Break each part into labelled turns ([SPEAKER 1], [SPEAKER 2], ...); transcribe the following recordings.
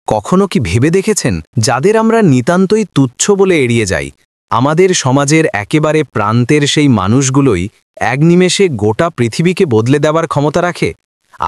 [SPEAKER 1] কখনো কি ভেবে দেখেছেন যাদের আমরা নিতান্তই তুচ্ছ বলে এড়িয়ে যাই, আমাদের সমাজের একেবারে প্রান্তের সেই মানুষগুলোই এক নিমেষে গোটা পৃথিবীকে বদলে দেওয়ার ক্ষমতা রাখে?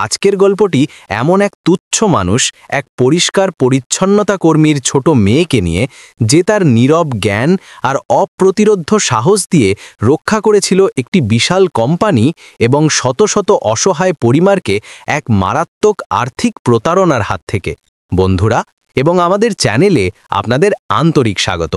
[SPEAKER 1] আজকের গল্পটি এমন এক তুচ্ছ মানুষ, এক পরিষ্কার পরিচ্ছন্নতা কর্মীর ছোট মেয়েকে নিয়ে, যে তার নীরব জ্ঞান আর অপ্রতিরোধ্য সাহস দিয়ে রক্ষা করেছিল একটি বিশাল কোম্পানি এবং শত শত অসহায় পরিবারকে এক মারাত্মক আর্থিক প্রতারণার হাত থেকে। বন্ধুরা এবং আমাদের চ্যানেলে আপনাদের আন্তরিক স্বাগত।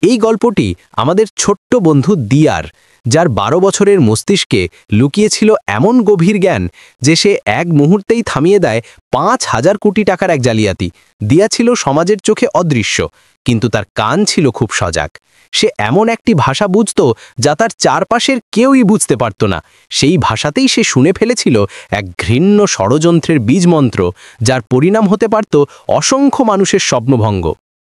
[SPEAKER 1] এই গল্পটি আমাদের ছোট্ট বন্ধু দিয়ার, যার 12 বছরের মস্তিষ্কে লুকিয়েছিল এমন গভীর জ্ঞান যে সে এক মুহূর্তেই থামিয়ে দেয় 5,000 কোটি টাকার এক জালিয়াতি। দিয়া ছিল সমাজের চোখে অদৃশ্য, কিন্তু তার কান ছিল খুব সজাগ। সে এমন একটি ভাষা বুঝত যা তার চারপাশের কেউই বুঝতে পারত না। সেই ভাষাতেই সে শুনে ফেলেছিল এক ঘৃণ্য ষড়যন্ত্রের বীজমন্ত্র, যার পরিণাম হতে পারত অসংখ্য মানুষের স্বপ্নভঙ্গ।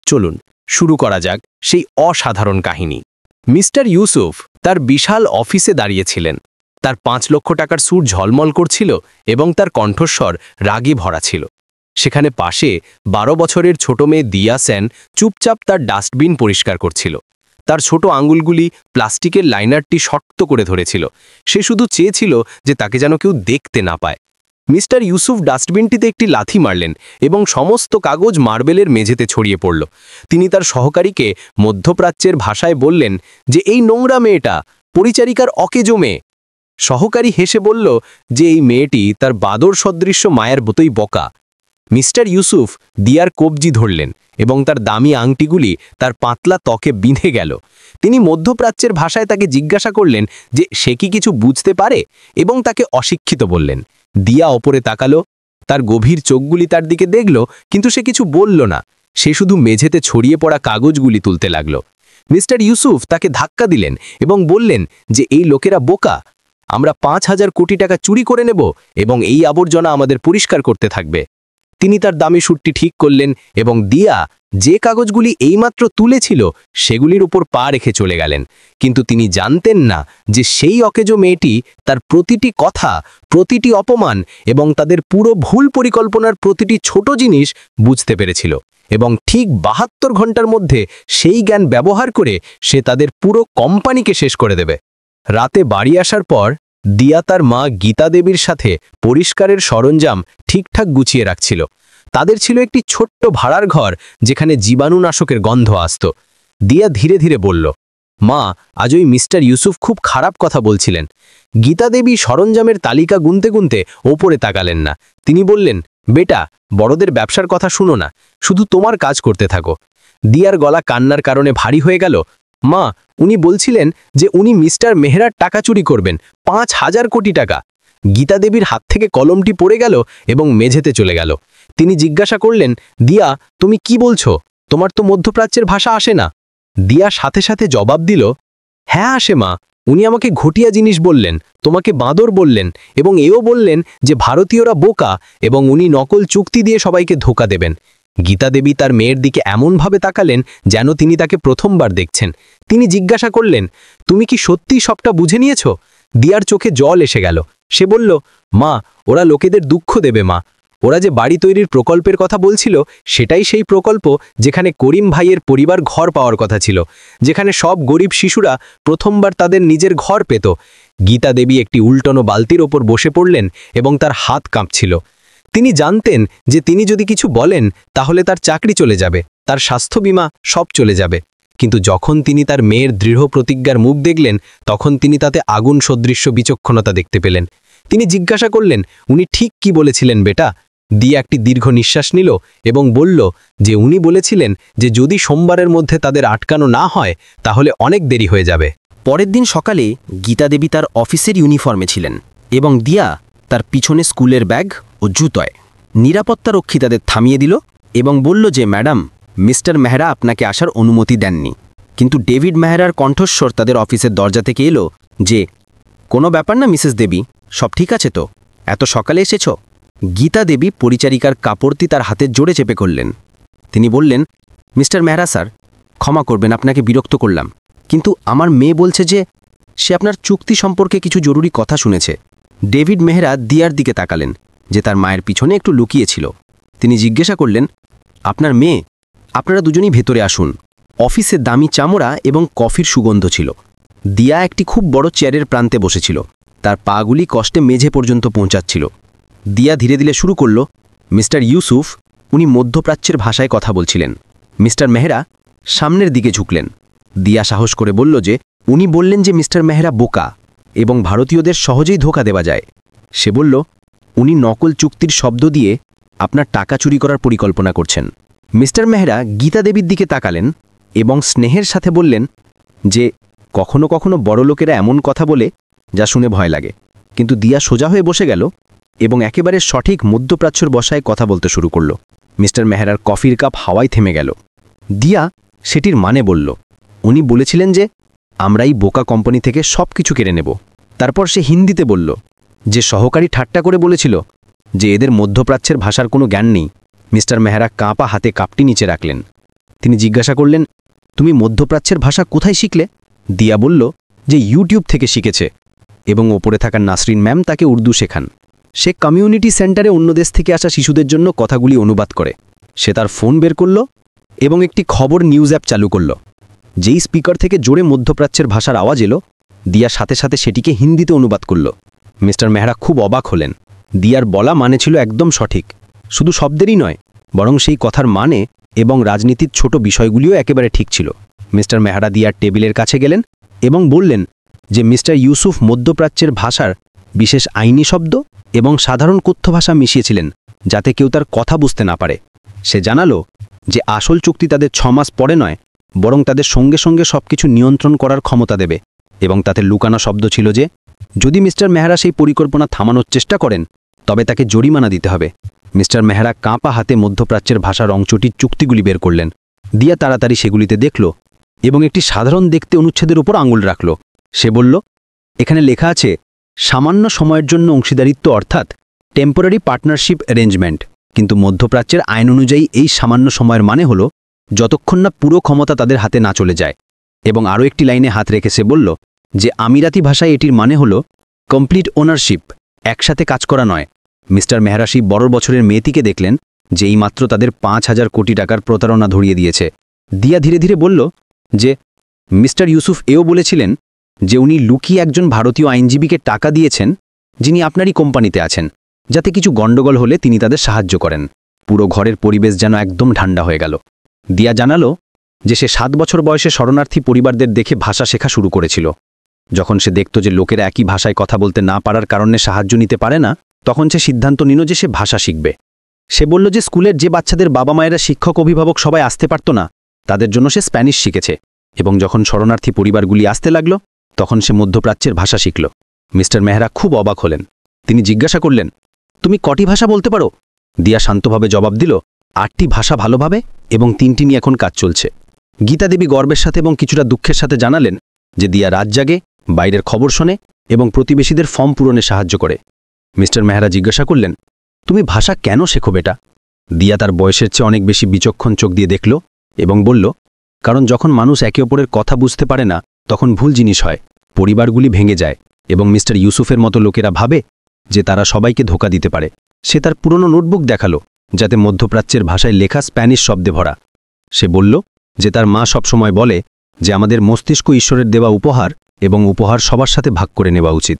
[SPEAKER 1] চলুন শুরু করা যাক সেই অসাধারণ কাহিনী। মিস্টার ইউসুফ তার বিশাল অফিসে দাঁড়িয়েছিলেন। তার 5 লক্ষ টাকার স্যুট ঝলমল করছিল এবং তার কণ্ঠস্বর রাগে ভরা ছিল। সেখানে পাশে 12 বছরের ছোট মেয়ে দিয়া সেন চুপচাপ তার ডাস্টবিন পরিষ্কার করছিল। তার ছোট আঙুলগুলি প্লাস্টিকের লাইনারটি শক্ত করে ধরেছিল। সে শুধু চেয়েছিল যে তাকে যেন কেউ দেখতে না পায়। মিস্টার ইউসুফ ডাস্টবিনটিতে একটি লাথি মারলেন এবং সমস্ত কাগজ মার্বেলের মেঝেতে ছড়িয়ে পড়ল। তিনি তার সহকারীকে মধ্যপ্রাচ্যের ভাষায় বললেন যে এই নোংরা মেয়েটা পরিচারিকার অকেজো মেয়ে। সহকারী হেসে বলল যে এই মেয়েটি তার বাদর সদৃশ্য মায়ের মতোই বকা। মিস্টার ইউসুফ দিয়ার কবজি ধরলেন এবং তার দামি আংটিগুলি তার পাতলা ত্বকে বিঁধে গেল। তিনি মধ্যপ্রাচ্যের ভাষায় তাকে জিজ্ঞাসা করলেন যে সে কি কিছু বুঝতে পারে এবং তাকে অশিক্ষিত বললেন। দিয়া ওপরে তাকালো, তার গভীর চোখগুলি তার দিকে দেখল, কিন্তু সে কিছু বলল না। সে শুধু মেঝেতে ছড়িয়ে পড়া কাগজগুলি তুলতে লাগল। মিস্টার ইউসুফ তাকে ধাক্কা দিলেন এবং বললেন যে এই লোকেরা বোকা। আমরা 5,000 কোটি টাকা চুরি করে নেব এবং এই আবর্জনা আমাদের পরিষ্কার করতে থাকবে। তিনি তার দামি স্যুটটি ঠিক করলেন এবং দিয়া যে কাগজগুলি এইমাত্র তুলেছিল সেগুলির উপর পা রেখে চলে গেলেন। কিন্তু তিনি জানতেন না যে সেই অকেজো মেয়েটি তার প্রতিটি কথা, প্রতিটি অপমান এবং তাদের পুরো ভুল পরিকল্পনার প্রতিটি ছোট জিনিস বুঝতে পেরেছিল এবং ঠিক 72 ঘন্টার মধ্যে সেই জ্ঞান ব্যবহার করে সে তাদের পুরো কোম্পানিকে শেষ করে দেবে। রাতে বাড়ি আসার পর দিয়া তার মা গীতা দেবীর সাথে পরিষ্কারের সরঞ্জাম ঠিকঠাক গুছিয়ে রাখছিল। তাদের ছিল একটি ছোট্ট ভাড়ার ঘর যেখানে জীবাণুনাশকের গন্ধ আসত। দিয়া ধীরে ধীরে বলল, মা, আজ ওই মিস্টার ইউসুফ খুব খারাপ কথা বলছিলেন। গীতা দেবী সরঞ্জামের তালিকা গুনতে গুনতে ওপরে তাকালেন না। তিনি বললেন, বেটা, বড়দের ব্যবসার কথা শুনো না, শুধু তোমার কাজ করতে থাকো। দিয়ার গলা কান্নার কারণে ভারী হয়ে গেল। মা, উনি বলছিলেন যে উনি মিস্টার মেহরার টাকা চুরি করবেন, 5,000 কোটি টাকা। গীতা দেবীর হাত থেকে কলমটি পড়ে গেল এবং মেঝেতে চলে গেল। তিনি জিজ্ঞাসা করলেন, দিয়া, তুমি কি বলছো? তোমার তো মধ্যপ্রাচ্যের ভাষা আসে না। দিয়া সাথে সাথে জবাব দিল, হ্যাঁ আসে মা। উনি আমাকে ঘটিয়া জিনিস বললেন, তোমাকে বাঁদর বললেন এবং এও বললেন যে ভারতীয়রা বোকা এবং উনি নকল চুক্তি দিয়ে সবাইকে ধোঁকা দেবেন। গীতা দেবী তার মেয়ের দিকে এমনভাবে তাকালেন যেন তিনি তাকে প্রথমবার দেখছেন। তিনি জিজ্ঞাসা করলেন, তুমি কি সত্যি সবটা বুঝে নিয়েছ? দিয়ার চোখে জল এসে গেল। সে বলল, মা, ওরা লোকেদের দুঃখ দেবে মা। ওরা যে বাড়ি তৈরির প্রকল্পের কথা বলছিল সেটাই সেই প্রকল্প যেখানে করিম ভাইয়ের পরিবার ঘর পাওয়ার কথা ছিল, যেখানে সব গরিব শিশুরা প্রথমবার তাদের নিজের ঘর পেত। গীতা দেবী একটি উল্টানো বালতির ওপর বসে পড়লেন এবং তার হাত কাঁপছিল। তিনি জানতেন যে তিনি যদি কিছু বলেন তাহলে তার চাকরি চলে যাবে, তার স্বাস্থ্য বীমা সব চলে যাবে। কিন্তু যখন তিনি তার মেয়ের দৃঢ় প্রতিজ্ঞার মুখ দেখলেন তখন তিনি তাতে আগুন সদৃশ্য বিচক্ষণতা দেখতে পেলেন। তিনি জিজ্ঞাসা করলেন, উনি ঠিক কি বলেছিলেন বেটা? দিয়া একটি দীর্ঘ নিঃশ্বাস নিল এবং বলল যে উনি বলেছিলেন যে যদি সোমবারের মধ্যে তাদের আটকানো না হয় তাহলে অনেক দেরি হয়ে যাবে।
[SPEAKER 2] পরের দিন সকালে গীতা দেবী তার অফিসের ইউনিফর্মে ছিলেন এবং দিয়া তার পিছনে স্কুলের ব্যাগ ও জুতোয়। নিরাপত্তারক্ষী তাদের থামিয়ে দিল এবং বলল যে ম্যাডাম, মিস্টার মেহরা আপনাকে আসার অনুমতি দেননি। কিন্তু ডেভিড মেহরার কণ্ঠস্বর তাদের অফিসের দরজা থেকে এলো যে, কোনো ব্যাপার না মিসেস দেবী, সব ঠিক আছে তো? এত সকালে এসেছ? গীতা দেবী পরিচারিকার কাপড়টি তার হাতের জোরে চেপে করলেন। তিনি বললেন, মিস্টার মেহরা স্যার, ক্ষমা করবেন, আপনাকে বিরক্ত করলাম, কিন্তু আমার মেয়ে বলছে যে সে আপনার চুক্তি সম্পর্কে কিছু জরুরি কথা শুনেছে। ডেভিড মেহরা দিয়ার দিকে তাকালেন, যে তার মায়ের পিছনে একটু লুকিয়েছিল। তিনি জিজ্ঞাসা করলেন, আপনার মেয়ে, আপনারা দুজনেই ভেতরে আসুন। অফিসে দামি চামড়া এবং কফির সুগন্ধ ছিল। দিয়া একটি খুব বড় চেয়ারের প্রান্তে বসেছিল, তার পাগুলি কষ্টে মেঝে পর্যন্ত পৌঁছাচ্ছিল। দিয়া ধীরে ধীরে শুরু করল, মিস্টার ইউসুফ, উনি মধ্যপ্রাচ্যের ভাষায় কথা বলছিলেন। মিস্টার মেহরা সামনের দিকে ঝুঁকলেন। দিয়া সাহস করে বলল যে উনি বললেন যে মিস্টার মেহরা বোকা এবং ভারতীয়দের সহজেই ধোঁকা দেওয়া যায়। সে বলল, উনি নকল চুক্তির শব্দ দিয়ে আপনার টাকা চুরি করার পরিকল্পনা করছেন। মিস্টার মেহরা গীতা দেবীর দিকে তাকালেন এবং স্নেহের সাথে বললেন যে কখনো কখনো বড় লোকেরা এমন কথা বলে যা শুনে ভয় লাগে। কিন্তু দিয়া সোজা হয়ে বসে গেল এবং একেবারে সঠিক মধ্যপ্রাচ্যর বসায় কথা বলতে শুরু করল। মিস্টার মেহরার কফির কাপ হাওয়ায় থেমে গেল। দিয়া সেটির মানে বলল, উনি বলেছিলেন যে আমরা এই বোকা কোম্পানি থেকে সব কিছু কেড়ে নেব। তারপর সে হিন্দিতে বলল যে সহকারী ঠাট্টা করে বলেছিল যে এদের মধ্যপ্রাচ্যের ভাষার কোনো জ্ঞান নেই। মিস্টার মেহরা কাঁপা হাতে কাপটি নিচে রাখলেন। তিনি জিজ্ঞাসা করলেন, তুমি মধ্যপ্রাচ্যের ভাষা কোথায় শিখলে? দিয়া বলল যে ইউটিউব থেকে শিখেছে এবং ওপরে থাকা নাসরিন ম্যাম তাকে উর্দু শেখান। সে কমিউনিটি সেন্টারে অন্য দেশ থেকে আসা শিশুদের জন্য কথাগুলি অনুবাদ করে। সে তার ফোন বের করল এবং একটি খবর নিউজ অ্যাপ চালু করল। যেই স্পিকার থেকে জোরে মধ্যপ্রাচ্যের ভাষার আওয়াজ এলো, দিয়া সাথে সাথে সেটিকে হিন্দিতে অনুবাদ করল। মিস্টার মেহরা খুব অবাক হলেন। দিয়ার বলা মানে ছিল একদম সঠিক, শুধু শব্দেরই নয়, বরং সেই কথার মানে এবং রাজনীতির ছোট বিষয়গুলিও একেবারে ঠিক ছিল। মিস্টার মেহরা দিয়ার টেবিলের কাছে গেলেন এবং বললেন যে মিস্টার ইউসুফ মধ্যপ্রাচ্যের ভাষার বিশেষ আইনি শব্দ এবং সাধারণ কথ্য ভাষা মিশিয়েছিলেন যাতে কেউ তার কথা বুঝতে না পারে। সে জানালো যে আসল চুক্তি তাদের 6 মাস পরে নয়, বরং তাদের সঙ্গে সঙ্গে সবকিছু নিয়ন্ত্রণ করার ক্ষমতা দেবে। এবং তাতে লুকানো শব্দ ছিল যে যদি মিস্টার মেহরা সেই পরিকল্পনা থামানোর চেষ্টা করেন তবে তাকে জরিমানা দিতে হবে। মিস্টার মেহরা কাঁপা হাতে মধ্যপ্রাচ্যের ভাষার অংশটির চুক্তিগুলি বের করলেন। দিয়া তাড়াতাড়ি সেগুলিতে দেখল এবং একটি সাধারণ দেখতে অনুচ্ছেদের উপর আঙুল রাখল। সে বলল, এখানে লেখা আছে সামান্য সময়ের জন্য অংশীদারিত্ব, অর্থাৎ টেম্পোরারি পার্টনারশিপ অ্যারেঞ্জমেন্ট। কিন্তু মধ্যপ্রাচ্যের আইন অনুযায়ী এই সামান্য সময়ের মানে হল যতক্ষণ না পুরো ক্ষমতা তাদের হাতে না চলে যায়। এবং আরও একটি লাইনে হাত রেখে সে বলল যে আমিরাতি ভাষায় এটির মানে হল কমপ্লিট ওনারশিপ, একসাথে কাজ করা নয়। মিস্টার মেহরা সেই বড় বছরের মেয়েটিকে দেখলেন যে এইমাত্র তাদের 5,000 কোটি টাকার প্রতারণা ধরিয়ে দিয়েছে। দিয়া ধীরে ধীরে বলল যে মিস্টার ইউসুফ এও বলেছিলেন যে উনি লুকিয়ে একজন ভারতীয় আইনজীবীকে টাকা দিয়েছেন যিনি আপনারই কোম্পানিতে আছেন, যাতে কিছু গণ্ডগোল হলে তিনি তাদের সাহায্য করেন। পুরো ঘরের পরিবেশ যেন একদম ঠান্ডা হয়ে গেল। দিয়া জানালো যে সে 7 বছর বয়সে শরণার্থী পরিবারদের দেখে ভাষা শেখা শুরু করেছিল। যখন সে দেখত যে লোকেরা একই ভাষায় কথা বলতে না পারার কারণে সাহায্য নিতে পারে না, তখন সে সিদ্ধান্ত নিল যে সে ভাষা শিখবে। সে বলল যে স্কুলের যে বাচ্চাদের বাবা মায়েরা শিক্ষক অভিভাবক সবাই আসতে পারত না, তাদের জন্য সে স্প্যানিশ শিখেছে। এবং যখন শরণার্থী পরিবারগুলি আসতে লাগল, তখন সে মধ্যপ্রাচ্যের ভাষা শিখল। মিস্টার মেহরা খুব অবাক হলেন। তিনি জিজ্ঞাসা করলেন, তুমি কটি ভাষা বলতে পারো? দিয়া শান্তভাবে জবাব দিল, 8টি ভাষা ভালোভাবে এবং 3টি নিয়ে এখন কাজ চলছে। গীতা দেবী গর্বের সাথে এবং কিছুটা দুঃখের সাথে জানালেন যে দিয়া রাত জাগে, বাইরের খবর শোনে এবং প্রতিবেশীদের ফর্ম পূরণে সাহায্য করে। মিস্টার মেহরা জিজ্ঞাসা করলেন, তুমি ভাষা কেন শেখো বেটা? দিয়া তার বয়সের চেয়ে অনেক বেশি বিচক্ষণ চোখ দিয়ে দেখল এবং বলল, কারণ যখন মানুষ একে অপরের কথা বুঝতে পারে না তখন ভুল জিনিস হয়, পরিবারগুলি ভেঙে যায় এবং মিস্টার ইউসুফের মতো লোকেরা ভাবে যে তারা সবাইকে ধোঁকা দিতে পারে। সে তার পুরনো নোটবুক দেখালো যাতে মধ্যপ্রাচ্যের ভাষায় লেখা স্প্যানিশ শব্দে ভরা। সে বলল যে তার মা সবসময় বলে যে আমাদের মস্তিষ্ক ঈশ্বরের দেওয়া উপহার এবং উপহার সবার সাথে ভাগ করে নেওয়া উচিত।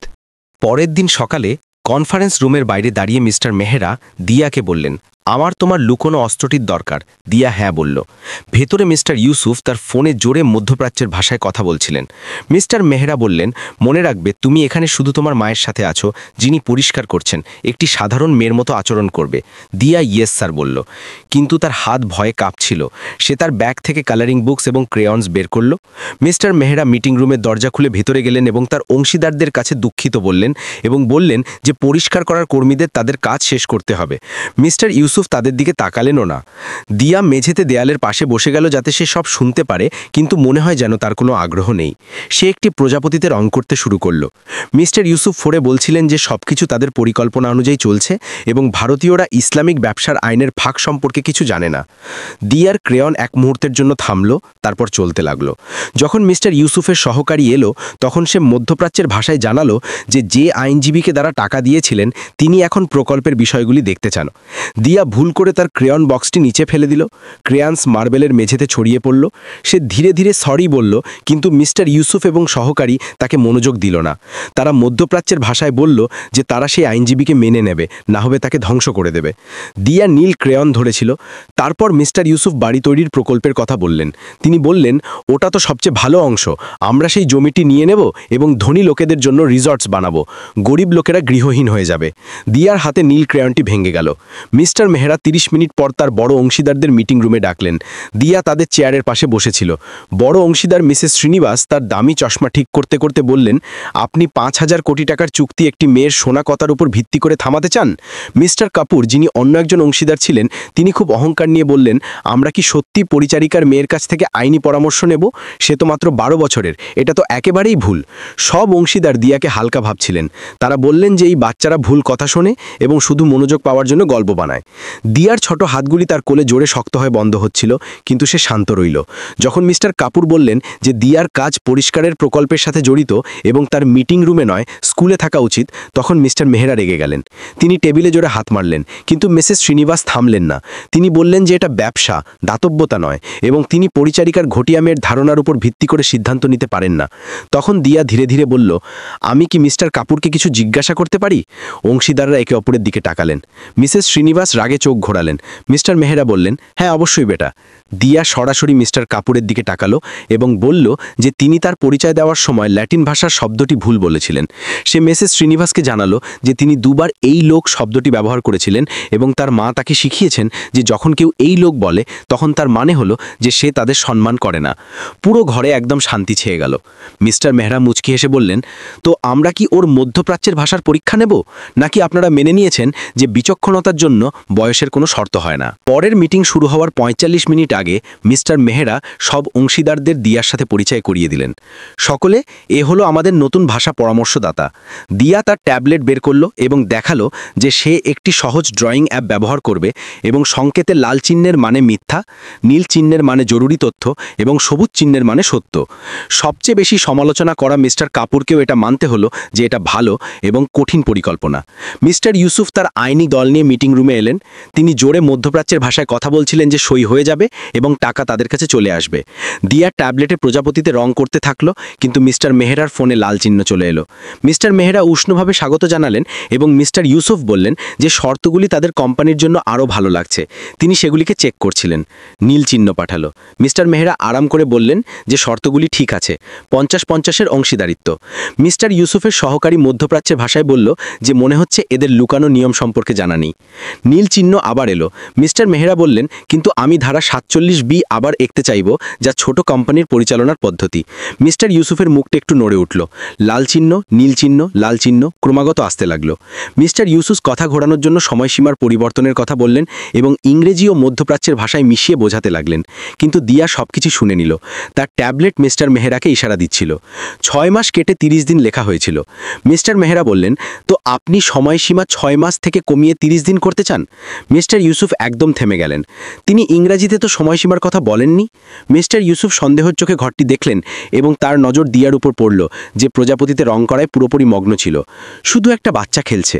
[SPEAKER 1] পরের দিন সকালে কনফারেন্স রুমের বাইরে দাঁড়িয়ে মিস্টার মেহরা দিয়াকে বললেন, আমার তোমার লুকোনো অস্ত্রটির দরকার। দিয়া হ্যাঁ বলল। ভেতরে মিস্টার ইউসুফ তার ফোনে জোরে মধ্যপ্রাচ্যের ভাষায় কথা বলছিলেন। মিস্টার মেহরা বললেন, মনে রাখবে তুমি এখানে শুধু তোমার মায়ের সাথে আছো, যিনি পরিষ্কার করছেন, একটি সাধারণ মেয়ের মতো আচরণ করবে। দিয়া ইয়েস স্যার বলল, কিন্তু তার হাত ভয়ে কাঁপছিল। সে তার ব্যাগ থেকে কালারিং বুকস এবং ক্রেয়ন্স বের করল। মিস্টার মেহরা মিটিং রুমের দরজা খুলে ভেতরে গেলেন এবং তার অংশীদারদের কাছে দুঃখিত বললেন এবং বললেন যে পরিষ্কার করার কর্মীদের তাদের কাজ শেষ করতে হবে। মিস্টার ইউসুফ তাদের দিকে তাকালেনও না। দিয়া মেঝেতে দেয়ালের পাশে বসে গেল যাতে সে সব শুনতে পারে, কিন্তু মনে হয় যেন তার কোনো আগ্রহ নেই। সে একটি প্রজাপতিতে রং করতে শুরু করল। মিস্টার ইউসুফ ফোরে বলছিলেন যে সবকিছু তাদের পরিকল্পনা অনুযায়ী চলছে এবং ভারতীয়রা ইসলামিক ব্যবসার আইনের ফাঁক সম্পর্কে কিছু জানে না। দিয়ার ক্রেয়ন এক মুহূর্তের জন্য থামল, তারপর চলতে লাগলো। যখন মিস্টার ইউসুফের সহকারী এলো, তখন সে মধ্যপ্রাচ্যের ভাষায় জানালো যে আইনজীবীকে দ্বারা টাকা দিয়েছিলেন তিনি এখন প্রকল্পের বিষয়গুলি দেখতে চান। দিয়া
[SPEAKER 3] ভুল করে তার ক্রেয়ন বক্সটি নিচে ফেলে দিল। ক্রেয়ান্স মার্বেলের মেঝেতে ছড়িয়ে পড়ল। সে ধীরে ধীরে সরি বলল, কিন্তু মিস্টার ইউসুফ এবং সহকারী তাকে মনোযোগ দিল না। তারা মধ্যপ্রাচ্যের ভাষায় বলল যে তারা সেই আইনজীবীকে মেনে নেবে, না হবে তাকে ধ্বংস করে দেবে। দিয়া নীল ক্রেয়ন ধরেছিল। তারপর মিস্টার ইউসুফ বাড়ি তৈরির প্রকল্পের কথা বললেন। তিনি বললেন, ওটা তো সবচেয়ে ভালো অংশ। আমরা সেই জমিটি নিয়ে নেব এবং ধনী লোকেদের জন্য রিসর্টস বানাবো। গরিব লোকেরা গৃহহীন হয়ে যাবে। দিয়ার হাতে নীল ক্রেয়নটি ভেঙে গেল। মিস্টার মেহরা 30 মিনিট পর তার বড় অংশীদারদের মিটিং রুমে ডাকলেন। দিয়া তাদের চেয়ারের পাশে বসেছিল। বড় অংশীদার মিসেস শ্রীনিবাস তার দামি চশমা ঠিক করতে করতে বললেন, আপনি 5,000 কোটি টাকার চুক্তি একটি মেয়ের সোনা কথার উপর ভিত্তি করে থামাতে চান? মিস্টার কাপুর, যিনি অন্য একজন অংশীদার ছিলেন, তিনি খুব অহংকার নিয়ে বললেন, আমরা কি সত্যি পরিচারিকার মেয়ের কাছ থেকে আইনি পরামর্শ নেব? সে তো মাত্র 12 বছরের। এটা তো একেবারেই ভুল। সব অংশীদার দিয়াকে হালকা ভাবছিলেন। তারা বললেন যে এই বাচ্চারা ভুল কথা শোনে এবং শুধু মনোযোগ পাওয়ার জন্য গল্প বানায়। দিয়ার ছোট হাতগুলি তার কোলে জোরে শক্ত হয়ে বন্ধ হচ্ছিল, কিন্তু সে শান্ত রইল। যখন মিস্টার কাপুর বললেন যে দিয়ার কাজ পরিষ্কারের প্রকল্পের সাথে জড়িত এবং তার মিটিং রুমে নয় স্কুলে থাকা উচিত, তখন মিস্টার মেহরা রেগে গেলেন। তিনি টেবিলে জোরে হাত মারলেন, কিন্তু মিসেস শ্রীনিবাস থামলেন না। তিনি বললেন যে এটা ব্যবসা, দাতব্যতা নয়, এবং তিনি পরিচারিকার ঘটিয়া মেয়ের ধারণার উপর ভিত্তি করে সিদ্ধান্ত নিতে পারেন না। তখন দিয়া ধীরে ধীরে বলল, আমি কি মিস্টার কাপুরকে কিছু জিজ্ঞাসা করতে পারি? অংশীদাররা একে অপরের দিকে তাকালেন। মিসেস শ্রীনিবাস রাগে চোখ ঘোরালেন। মিস্টার মেহরা বললেন, হ্যাঁ অবশ্যই বেটা। দিয়া সরাসরি মিস্টার কাপুরের দিকে তাকালো এবং বলল যে তিনি তার পরিচয় দেওয়ার সময় ল্যাটিন ভাষার শব্দটি ভুল বলেছিলেন। সে মিসেস শ্রীনিবাসকে জানালো যে তিনি দুবার এই লোক শব্দটি ব্যবহার করেছিলেন এবং তার মা তাকে শিখিয়েছেন যে যখন কেউ এই লোক বলে তখন তার মানে হলো যে সে তাদের সম্মান করে না। পুরো ঘরে একদম শান্তি ছেয়ে গেল। মিস্টার মেহরা মুচকি হেসে বললেন, তো আমরা কি ওর মধ্যপ্রাচ্যের ভাষার পরীক্ষা নেব, নাকি আপনারা মেনে নিয়েছেন যে বিচক্ষণতার জন্য বয়সের কোনো শর্ত হয় না? পরের মিটিং শুরু হওয়ার 45 মিনিট আগে মিস্টার মেহরা সব অংশীদারদের দিয়ার সাথে পরিচয় করিয়ে দিলেন। সকলে, এ হলো আমাদের নতুন ভাষা পরামর্শদাতা। দিয়া তার ট্যাবলেট বের করলো এবং দেখালো যে সে একটি সহজ ড্রয়িং অ্যাপ ব্যবহার করবে এবং সংকেতে লাল চিহ্নের মানে মিথ্যা, নীল চিহ্নের মানে জরুরি তথ্য এবং সবুজ চিহ্নের মানে সত্য। সবচেয়ে বেশি সমালোচনা করা মিস্টার কাপুরকেও এটা মানতে হলো যে এটা ভালো এবং কঠিন পরিকল্পনা। মিস্টার ইউসুফ তার আইনি দল নিয়ে মিটিং রুমে এলেন। তিনি জোরে মধ্যপ্রাচ্যের ভাষায় কথা বলছিলেন যে সই হয়ে যাবে এবং টাকা তাদের কাছে চলে আসবে। দিয়া ট্যাবলেটে প্রজাপতিতে রং করতে থাকলো, কিন্তু মিস্টার মেহরার ফোনে লাল চিহ্ন চলে এলো। মিস্টার মেহরা উষ্ণভাবে স্বাগত জানালেন এবং মিস্টার ইউসুফ বললেন যে শর্তগুলি তাদের কোম্পানির জন্য আরও ভালো লাগছে। তিনি সেগুলিকে চেক করছিলেন। নীল চিহ্ন পাঠালো। মিস্টার মেহরা আরাম করে বললেন যে শর্তগুলি ঠিক আছে, 50-50-এর অংশীদারিত্ব। মিস্টার ইউসুফের সহকারী মধ্যপ্রাচ্যের ভাষায় বলল যে মনে হচ্ছে এদের লুকানো নিয়ম সম্পর্কে জানা নেই। নীল চিহ্ন আবার এলো। মিস্টার মেহরা বললেন, কিন্তু আমি ধারা 47B আবার এঁকতে চাইব, যা ছোট কোম্পানির পরিচালনার পদ্ধতি। মিস্টার ইউসুফের মুখটা একটু নড়ে উঠল। লাল চিহ্ন, নীল চিহ্ন, লাল চিহ্ন ক্রমাগত আসতে লাগলো। মিস্টার ইউসুফ কথা ঘোরানোর জন্য সময়সীমার পরিবর্তনের কথা বললেন এবং ইংরেজি ও মধ্যপ্রাচ্যের ভাষায় মিশিয়ে বোঝাতে লাগলেন, কিন্তু দিয়া সবকিছু শুনে নিল। তার ট্যাবলেট মিস্টার মেহরাকে ইশারা দিচ্ছিল। 6 মাস কেটে 30 দিন লেখা হয়েছিল। মিস্টার মেহরা বললেন, তো আপনি সময়সীমা 6 মাস থেকে কমিয়ে 30 দিন করতে চান? মিস্টার ইউসুফ একদম থেমে গেলেন। তিনি ইংরেজিতে তো সময়সীমার কথা বলেননি। মিস্টার ইউসুফ সন্দেহের চোখে ঘরটি দেখলেন এবং তার নজর দিয়ার উপর পড়ল, যে প্রজাপতিতে রং করায় পুরোপুরি মগ্ন ছিল। শুধু একটা বাচ্চা খেলছে।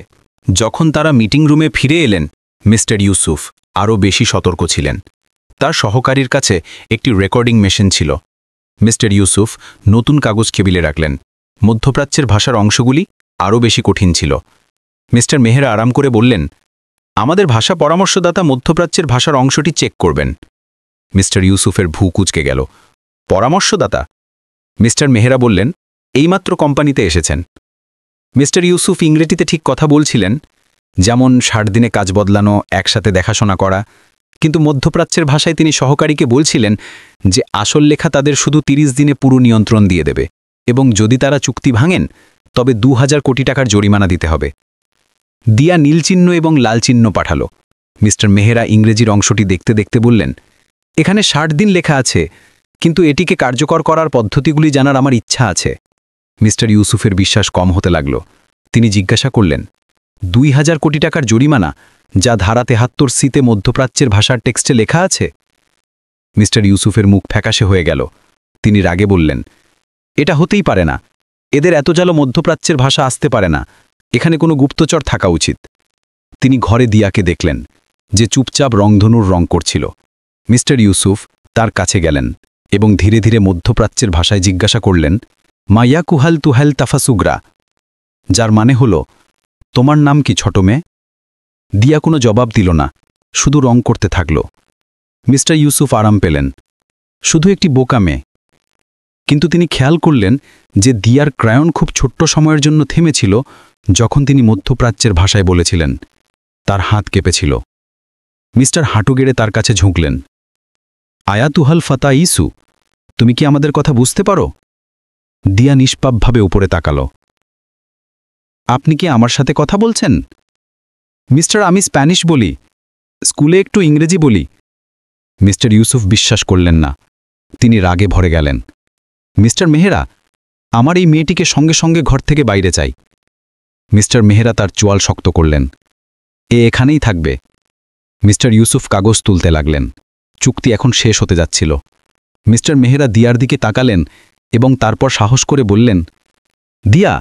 [SPEAKER 1] যখন তারা মিটিং রুমে ফিরে এলেন, মিস্টার ইউসুফ আরও বেশি সতর্ক ছিলেন। তার সহকারীর কাছে একটি রেকর্ডিং মেশিন ছিল। মিস্টার ইউসুফ নতুন কাগজ কেবিলে রাখলেন। মধ্যপ্রাচ্যের ভাষার অংশগুলি আরও বেশি কঠিন ছিল। মিস্টার মেহরা আরাম করে বললেন, আমাদের ভাষা পরামর্শদাতা মধ্যপ্রাচ্যের ভাষার অংশটি চেক করবেন। মিস্টার ইউসুফের ভ্রু কুঁচকে গেল। পরামর্শদাতা? মিস্টার মেহরা বললেন, এইমাত্র কোম্পানিতে এসেছেন। মিস্টার ইউসুফ ইংরেজিতে ঠিক কথা বলছিলেন, যেমন 60 দিনে কাজ বদলানো, একসাথে দেখাশোনা করা, কিন্তু মধ্যপ্রাচ্যের ভাষায় তিনি সহকারীকে বলছিলেন যে আসল লেখা তাদের শুধু 30 দিনে পুরো নিয়ন্ত্রণ দিয়ে দেবে এবং যদি তারা চুক্তি ভাঙেন তবে 2000 কোটি টাকার জরিমানা দিতে হবে। দিয়া নীল চিহ্ন এবং লাল চিহ্ন পাঠালো। মিস্টার মেহরা ইংরেজির অংশটি দেখতে দেখতে বললেন, এখানে 60 দিন লেখা আছে, কিন্তু এটিকে কার্যকর করার পদ্ধতিগুলি জানার আমার ইচ্ছা আছে। মিস্টার ইউসুফের বিশ্বাস কম হতে লাগল। তিনি জিজ্ঞাসা করলেন, 2000 কোটি টাকার জরিমানা, যা ধারা 73C মধ্যপ্রাচ্যের ভাষার টেক্সটে লেখা আছে? মিস্টার ইউসুফের মুখ ফ্যাকাশে হয়ে গেল। তিনি রাগে বললেন, এটা হতেই পারে না। এদের এত জালো মধ্যপ্রাচ্যের ভাষা আসতে পারে না। এখানে কোনো গুপ্তচর থাকা উচিত। তিনি ঘরে দিয়াকে দেখলেন। যে চুপচাপ রংধনুর রং করছিল। মিস্টার ইউসুফ তার কাছে গেলেন এবং ধীরে ধীরে মধ্যপ্রাচ্যের ভাষায় জিজ্ঞাসা করলেন, মাইয়া কুহাল তুহাল তাফাসুগরা, যার মানে হল, তোমার নাম কি ছোট মেয়ে? দিয়া কোনো জবাব দিল না, শুধু রং করতে থাকল। মিস্টার ইউসুফ আরাম পেলেন, শুধু একটি বোকা মেয়ে। কিন্তু তিনি খেয়াল করলেন যে দিয়ার ক্রায়ন খুব ছোট্ট সময়ের জন্য থেমেছিল যখন তিনি মধ্যপ্রাচ্যের ভাষায় বলেছিলেন। তার হাত কেঁপেছিল। মিস্টার হাঁটু গেড়ে তার কাছে ঝুঁকলেন। আয়াতুহাল ফাতা ইসু, তুমি কি আমাদের কথা বুঝতে পারো? দিয়া নিষ্পাপভাবে উপরে তাকাল। আপনি কি আমার সাথে কথা বলছেন? মিস্টার, আমি স্প্যানিশ বলি, স্কুলে একটু ইংরেজি বলি। মিস্টার ইউসুফ বিশ্বাস করলেন না। তিনি রাগে ভরে গেলেন। মিস্টার মেহরা, আমার এই মেয়েটিকে সঙ্গে সঙ্গে ঘর থেকে বাইরে চাই। মিস্টার মেহরা তার চোয়াল শক্ত করলেন। এ এখানেই থাকবে। মিস্টার ইউসুফ কাগজ তুলতে লাগলেন। চুক্তি এখন শেষ হতে যাচ্ছিল। মিস্টার মেহরা দিয়ার দিকে তাকালেন এবং তারপর সাহস করে বললেন, দিয়া,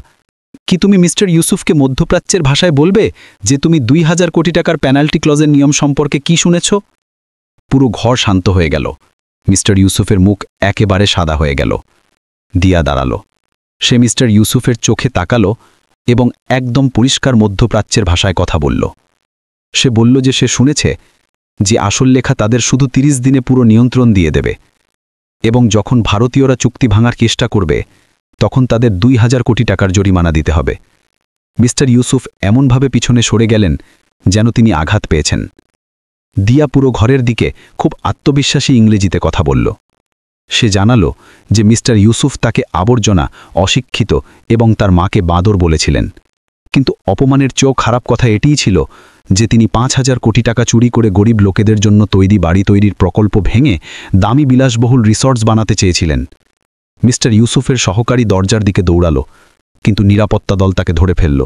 [SPEAKER 1] কি তুমি মিস্টার ইউসুফকে মধ্যপ্রাচ্যের ভাষায় বলবে যে তুমি 2000 কোটি টাকার পেনাল্টি ক্লজের নিয়ম সম্পর্কে কি শুনেছ? পুরো ঘর শান্ত হয়ে গেল। মিস্টার ইউসুফের মুখ একেবারে সাদা হয়ে গেল। দিয়া দাঁড়ালো। সে মিস্টার ইউসুফের চোখে তাকালো এবং একদম পরিষ্কার মধ্যপ্রাচ্যের ভাষায় কথা বলল। সে বলল যে সে শুনেছে যে আসল লেখা তাদের শুধু 30 দিনে পুরো নিয়ন্ত্রণ দিয়ে দেবে এবং যখন ভারতীয়রা চুক্তি ভাঙার চেষ্টা করবে তখন তাদের 2000 কোটি টাকার জরিমানা দিতে হবে। মিস্টার ইউসুফ এমনভাবে পিছনে সরে গেলেন যেন তিনি আঘাত পেয়েছেন। দিয়া পুরো ঘরের দিকে খুব আত্মবিশ্বাসী ইংরেজিতে কথা বলল। সে জানালো যে মিস্টার ইউসুফ তাকে আবর্জনা, অশিক্ষিত এবং তার মাকে বাঁদর বলেছিলেন। কিন্তু অপমানের চেয়েও খারাপ কথা এটিই ছিল যে তিনি 5000 কোটি টাকা চুরি করে গরিব লোকেদের জন্য তৈরি বাড়ি তৈরির প্রকল্প ভেঙে দামি বিলাসবহুল রিসর্টস বানাতে চেয়েছিলেন। মিস্টার ইউসুফের সহকারী দরজার দিকে দৌড়ালো, কিন্তু নিরাপত্তা দল তাকে ধরে ফেলল।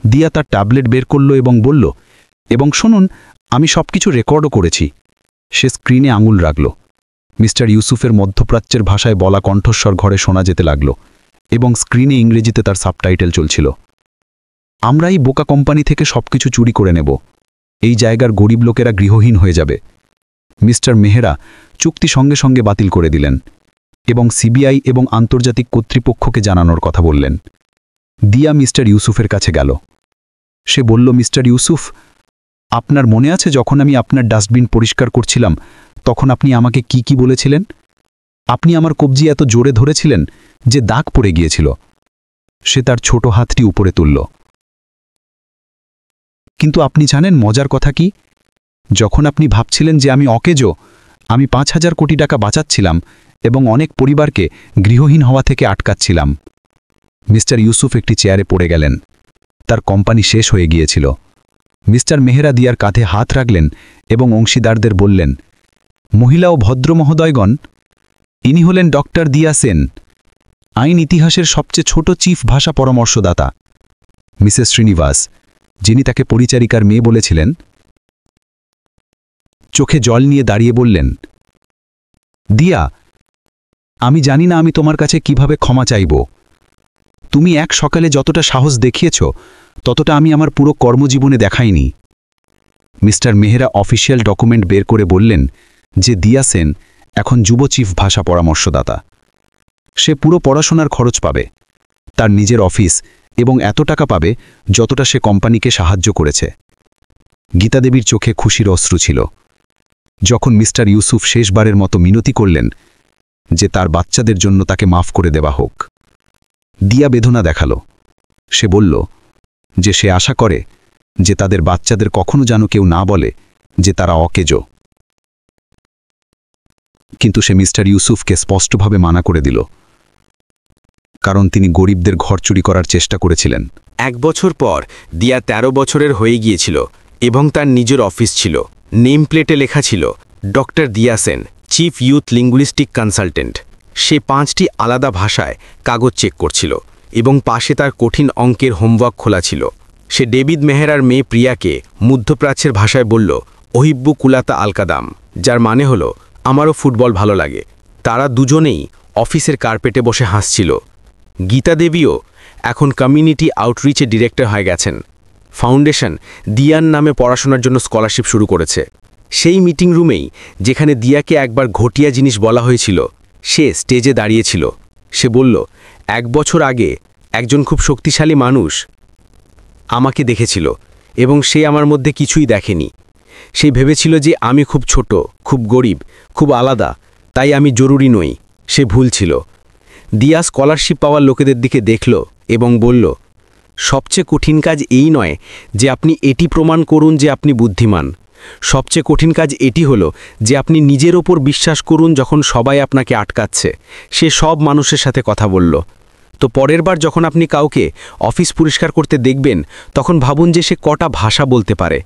[SPEAKER 1] দিয়া তার ট্যাবলেট বের করল এবং বলল, এবং শুনুন, আমি সবকিছু রেকর্ডও করেছি। সে স্ক্রিনে আঙুল রাখল। মিস্টার ইউসুফের মধ্যপ্রাচ্যের ভাষায় বলা কণ্ঠস্বর ঘরে শোনা যেতে লাগল এবং স্ক্রিনে ইংরেজিতে তার সাবটাইটেল চলছিল। আমরা এই বোকা কোম্পানি থেকে সবকিছু চুরি করে নেব। এই জায়গার গরিব লোকেরা গৃহহীন হয়ে যাবে। মিস্টার মেহরা চুক্তি সঙ্গে সঙ্গে বাতিল করে দিলেন এবং সিবিআই এবং আন্তর্জাতিক কর্তৃপক্ষকে জানানোর কথা বললেন। দিয়া মিস্টার ইউসুফের কাছে গেল। সে বলল, মিস্টার ইউসুফ, আপনার মনে আছে যখন আমি আপনার ডাস্টবিন পরিষ্কার করছিলাম তখন আপনি আমাকে কি কি বলেছিলেন? আপনি আমার কবজি এত জোরে ধরেছিলেন যে দাগ পড়ে গিয়েছিল। সে তার ছোট হাতটি উপরে তুলল। কিন্তু আপনি জানেন মজার কথা কি? যখন আপনি ভাবছিলেন যে আমি অকেজো, আমি 5000 কোটি টাকা বাঁচাচ্ছিলাম এবং অনেক পরিবারকে গৃহহীন হওয়া থেকে আটকাচ্ছিলাম। মিস্টার ইউসুফ একটি চেয়ারে পড়ে গেলেন। তার কোম্পানি শেষ হয়ে গিয়েছিল। মিস্টার মেহরা দিয়ার কাঁধে হাত রাখলেন এবং অংশীদারদের বললেন, মহিলা ও ভদ্র মহোদয়গণ, ইনি হলেন ডক্টর দিয়া সেন, আইন ইতিহাসের সবচেয়ে ছোট চিফ ভাষা পরামর্শদাতা। মিসেস শ্রীনিবাস, যিনি তাকে পরিচারিকার মেয়ে বলেছিলেন, চোখে জল নিয়ে দাঁড়িয়ে বললেন, দিয়া, আমি জানি না আমি তোমার কাছে কিভাবে ক্ষমা চাইব। তুমি এক সকালে যতটা সাহস দেখিয়েছ ততটা আমি আমার পুরো কর্মজীবনে দেখাইনি। মিস্টার মেহরা অফিসিয়াল ডকুমেন্ট বের করে বললেন যে দিয়া সেন এখন যুব চিফ ভাষা পরামর্শদাতা। সে পুরো পড়াশোনার খরচ পাবে, তার নিজের অফিস এবং এত টাকা পাবে যতটা সে কোম্পানিকে সাহায্য করেছে। গীতাদেবীর চোখে খুশির অশ্রু ছিল যখন মিস্টার ইউসুফ শেষবারের মতো মিনতি করলেন যে তার বাচ্চাদের জন্য তাকে মাফ করে দেওয়া হোক। দিয়া বেদনা দেখালো। সে বলল যে সে আশা করে যে তাদের বাচ্চাদের কখনো যেন কেউ না বলে যে তারা অকেজো। কিন্তু সে মিস্টার ইউসুফকে স্পষ্টভাবে মানা করে দিল, কারণ তিনি গরিবদের ঘর চুরি করার চেষ্টা করেছিলেন।
[SPEAKER 2] 1 বছর পর দিয়া 13 বছরের হয়ে গিয়েছিল এবং তার নিজের অফিস ছিল। নেম প্লেটে লেখা ছিল doctor Diya Sen, chief youth linguistic consultant. সে 5টি আলাদা ভাষায় কাগজ চেক করছিল এবং পাশে তার কঠিন অঙ্কের হোমওয়ার্ক খোলা ছিল। সে ডেভিড মেহরার মেয়ে প্রিয়াকে মধ্যপ্রাচ্যের ভাষায় বলল, ওহিব্বু কুলাতা আলকাদাম, যার মানে হলো আমারও ফুটবল ভালো লাগে। তারা দুজনেই অফিসের কার্পেটে বসে হাসছিল। গীতা দেবীও এখন কমিউনিটি আউটরিচে ডিরেক্টর হয়ে গেছেন।
[SPEAKER 3] ফাউন্ডেশন দিয়ার নামে পড়াশোনার জন্য স্কলারশিপ শুরু করেছে। সেই মিটিং রুমেই যেখানে দিয়াকে একবার ঘটিয়া জিনিস বলা হয়েছিল, সে স্টেজে দাঁড়িয়েছিল। সে বলল, 1 বছর আগে একজন খুব শক্তিশালী মানুষ আমাকে দেখেছিল এবং সে আমার মধ্যে কিছুই দেখেনি। সে ভেবেছিল যে আমি খুব ছোট, খুব গরিব, খুব আলাদা, তাই আমি জরুরি নই। সে ভুল ছিল। দিয়া স্কলারশিপ পাওয়ার লোকেদের দিকে দেখল এবং বলল, সবচেয়ে কঠিন কাজ এই নয় যে আপনি এটি প্রমাণ করুন যে আপনি বুদ্ধিমান। সবচেয়ে কঠিন কাজ এটি হলো যে আপনি নিজের ওপর বিশ্বাস করুন যখন সবাই আপনাকে আটকাচ্ছে। সে সব মানুষের সাথে কথা বলল। তো পরের বার যখন আপনি কাউকে অফিস পরিষ্কার করতে দেখবেন, তখন ভাবুন যে সে কটা ভাষা বলতে পারে।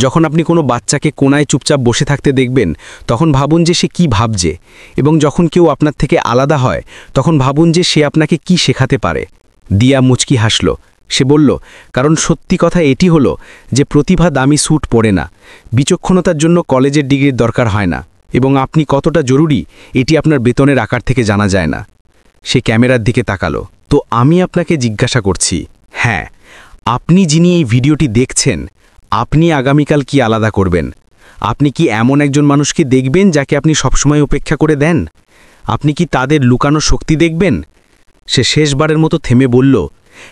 [SPEAKER 3] যখন আপনি কোনো বাচ্চাকে কোনায় চুপচাপ বসে থাকতে দেখবেন, তখন ভাবুন যে সে কি ভাবছে। এবং যখন কেউ আপনার থেকে আলাদা হয়, তখন ভাবুন যে সে আপনাকে কি শেখাতে পারে। দিয়া মুচকি হাসল। সে বলল, কারণ সত্যি কথা এটি হলো যে প্রতিভা দামি স্যুট পরে না, বিচক্ষণতার জন্য কলেজের ডিগ্রির দরকার হয় না, এবং আপনি কতটা জরুরি এটি আপনার বেতনের আকার থেকে জানা যায় না। সে ক্যামেরার দিকে তাকালো। তো আমি আপনাকে জিজ্ঞাসা করছি, হ্যাঁ, আপনি যিনি এই ভিডিওটি দেখছেন, আপনি আগামীকাল কি আলাদা করবেন? আপনি কি এমন একজন মানুষকে দেখবেন যাকে আপনি সবসময় উপেক্ষা করে দেন? আপনি কি তাদের লুকানো শক্তি দেখবেন? সে শেষবারের মতো থেমে বলল,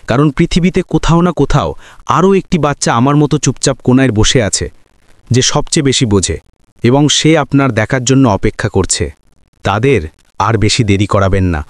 [SPEAKER 3] কারণ পৃথিবীতে কোথাও না কোথাও আরও একটি বাচ্চা আমার মতো চুপচাপ কোনায় বসে আছে, যে সবচেয়ে বেশি বোঝে, এবং সে আপনার দেখার জন্য অপেক্ষা করছে। তাদের আর বেশি দেরি করাবেন না।